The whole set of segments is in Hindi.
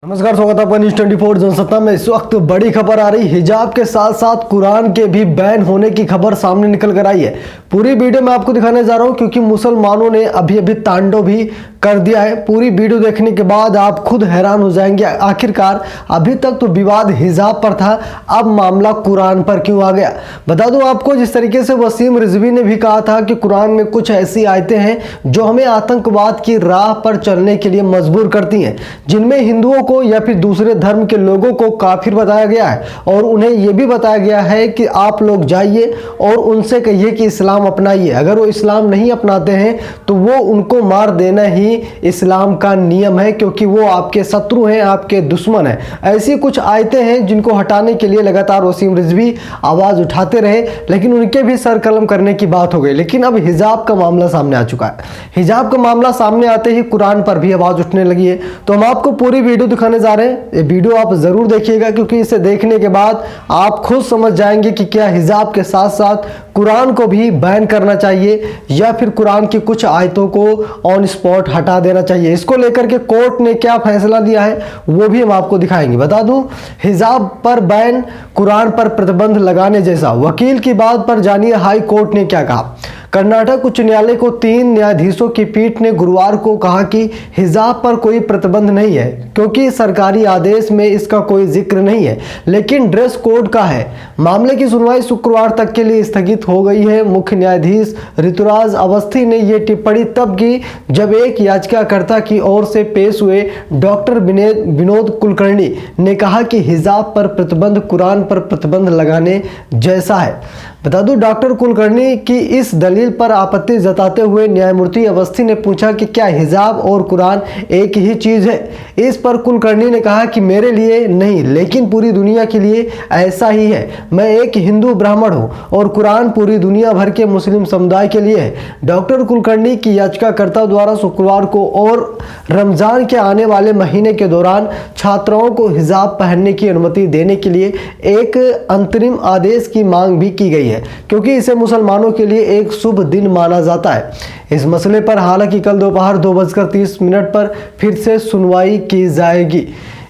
नमस्कार, स्वागत है आपका न्यूज़ 24 जनसत्ता में। इस वक्त बड़ी खबर आ रही, हिजाब के साथ साथ कुरान के भी बैन होने की खबर सामने निकल कर आई है। पूरी वीडियो मैं आपको दिखाने जा रहा हूं क्योंकि मुसलमानों ने अभी तांडव भी कर दिया है। पूरी वीडियो देखने के बाद आप खुद हैरान हो जाएंगे। आखिरकार अभी तक तो विवाद हिजाब पर था, अब मामला कुरान पर क्यों आ गया। बता दूं आपको, जिस तरीके से वसीम रिजवी ने भी कहा था कि कुरान में कुछ ऐसी आयतें हैं जो हमें आतंकवाद की राह पर चलने के लिए मजबूर करती हैं, जिनमें हिंदुओं को या फिर दूसरे धर्म के लोगों को काफिर बताया गया है और उन्हें यह भी बताया गया है कि आप लोग जाइए और उनसे कहिए कि इस्लाम अपनाइए। अगर वो इस्लाम नहीं अपनाते हैं तो वो उनको मार देना ही इस्लाम का नियम है, क्योंकि वो आपके शत्रु हैं, आपके दुश्मन हैं। ऐसी कुछ आयतें हैं जिनको हटाने के लिए लगातार वसीम रिजवी आवाज उठाते रहे, लेकिन उनके भी सर कलम करने की बात हो गई। लेकिन अब हिजाब का मामला सामने आ चुका है। हिजाब का मामला सामने आते ही कुरान पर भी आवाज उठने लगी है। तो हम आपको पूरी वीडियो दिखाने जा रहे हैं। ये वीडियो आप जरूर देखिएगा, क्योंकि इसे देखने के बाद आप खुद समझ जाएंगे कि क्या हिजाब के साथ साथ कुरान को भी बैन करना चाहिए या फिर कुरान की कुछ आयतों को ऑन स्पॉट हटा देना चाहिए। इसको लेकर के कोर्ट ने क्या फैसला लिया है वो भी हम आपको दिखाएंगे। बता दूं, हिजाब पर बैन, कुरान पर प्रतिबंध लगाने जैसा। वकील की बात पर जानिए हाई कोर्ट ने क्या कहा। कर्नाटक उच्च न्यायालय को 3 न्यायाधीशों की पीठ ने गुरुवार को कहा कि हिजाब पर कोई प्रतिबंध नहीं है, क्योंकि सरकारी आदेश में इसका कोई जिक्र नहीं है, लेकिन ड्रेस कोड का है। मामले की सुनवाई शुक्रवार तक के लिए स्थगित हो गई है। मुख्य न्यायाधीश ऋतुराज अवस्थी ने यह टिप्पणी तब की जब एक याचिकाकर्ता की ओर से पेश हुए डॉक्टर विनोद कुलकर्णी ने कहा कि हिजाब पर प्रतिबंध कुरान पर प्रतिबंध लगाने जैसा है। बता दूं, डॉक्टर कुलकर्णी की इस दलील पर आपत्ति जताते हुए न्यायमूर्ति अवस्थी ने पूछा कि क्या हिजाब और कुरान एक ही चीज है। इस पर कुलकर्णी ने कहा कि मेरे लिए नहीं, लेकिन पूरी दुनिया के लिए ऐसा ही है। मैं एक हिंदू ब्राह्मण हूं और कुरान पूरी दुनिया भर के मुस्लिम समुदाय के लिए है। डॉक्टर कुलकर्णी की याचिकाकर्ता द्वारा शुक्रवार को और रमजान के आने वाले महीने के दौरान छात्राओं को हिजाब पहनने की अनुमति देने के लिए एक अंतरिम आदेश की मांग भी की गई है, क्योंकि इसे मुसलमानों के लिए एक शुभ दिन माना जाता है। इस मसले पर हालांकि कल दोपहर 2:30 पर फिर से सुनवाई की जाएगी।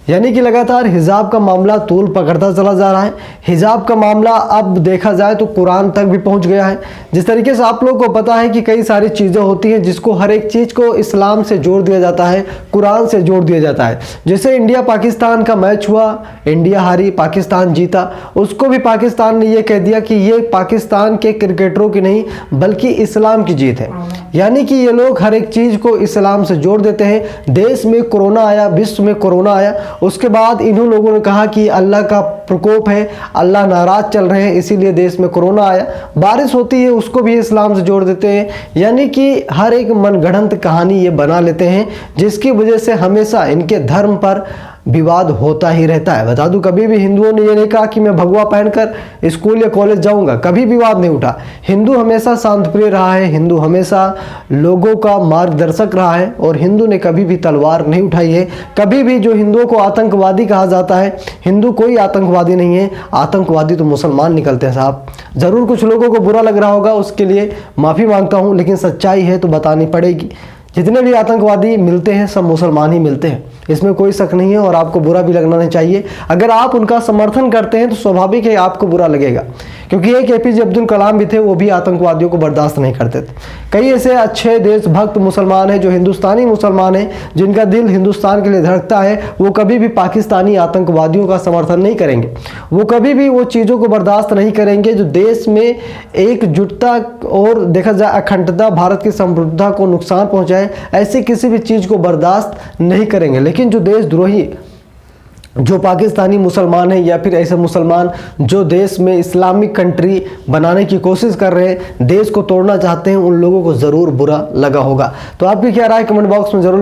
यानी कि लगातार हिजाब का मामला तूल पकड़ता चला जा रहा है। हिजाब का मामला अब देखा जाए तो कुरान तक भी पहुंच गया है। जिस तरीके से आप लोगों को पता है कि कई सारी चीज़ें होती हैं जिसको हर एक चीज़ को इस्लाम से जोड़ दिया जाता है, कुरान से जोड़ दिया जाता है। जैसे इंडिया पाकिस्तान का मैच हुआ, इंडिया हारी, पाकिस्तान जीता, उसको भी पाकिस्तान ने यह कह दिया कि ये पाकिस्तान के क्रिकेटरों की नहीं बल्कि इस्लाम की जीत है। यानी कि ये लोग हर एक चीज़ को इस्लाम से जोड़ देते हैं। देश में कोरोना आया, विश्व में कोरोना आया, उसके बाद इन्हों लोगों ने कहा कि अल्लाह का प्रकोप है, अल्लाह नाराज चल रहे हैं, इसीलिए देश में कोरोना आया। बारिश होती है, उसको भी इस्लाम से जोड़ देते हैं। यानी कि हर एक मनगढ़ंत कहानी ये बना लेते हैं, जिसकी वजह से हमेशा इनके धर्म पर विवाद होता ही रहता है। बता दूं, कभी भी हिंदुओं ने ये नहीं कहा कि मैं भगवा पहनकर स्कूल या कॉलेज जाऊंगा, कभी विवाद नहीं उठा। हिंदू हमेशा शांतप्रिय रहा है, हिंदू हमेशा लोगों का मार्गदर्शक रहा है और हिंदू ने कभी भी तलवार नहीं उठाई है। कभी भी जो हिंदुओं को आतंकवादी कहा जाता है, हिंदू कोई आतंकवादी नहीं है। आतंकवादी तो मुसलमान निकलते हैं साहब। जरूर कुछ लोगों को बुरा लग रहा होगा, उसके लिए माफ़ी मांगता हूँ, लेकिन सच्चाई है तो बतानी पड़ेगी। जितने भी आतंकवादी मिलते हैं सब मुसलमान ही मिलते हैं, इसमें कोई शक नहीं है और आपको बुरा भी लगना नहीं चाहिए। अगर आप उनका समर्थन करते हैं तो स्वाभाविक है आपको बुरा लगेगा, क्योंकि एक एपीजे अब्दुल कलाम भी थे, वो भी आतंकवादियों को बर्दाश्त नहीं करते थे। कई ऐसे अच्छे देशभक्त मुसलमान हैं जो हिंदुस्तानी मुसलमान हैं, जिनका दिल हिंदुस्तान के लिए धड़कता है। वो कभी भी पाकिस्तानी आतंकवादियों का समर्थन नहीं करेंगे, वो कभी भी वो चीज़ों को बर्दाश्त नहीं करेंगे जो देश में एकजुटता और देखा जाए अखंडता, भारत की समृद्धता को नुकसान पहुँचाए, ऐसी किसी भी चीज़ को बर्दाश्त नहीं करेंगे। लेकिन जो देशद्रोही, जो पाकिस्तानी मुसलमान हैं या फिर ऐसे मुसलमान जो देश में इस्लामिक कंट्री बनाने की कोशिश कर रहे हैं, देश को तोड़ना चाहते हैं, उन लोगों को ज़रूर बुरा लगा होगा। तो आपकी क्या राय कमेंट बॉक्स में ज़रूर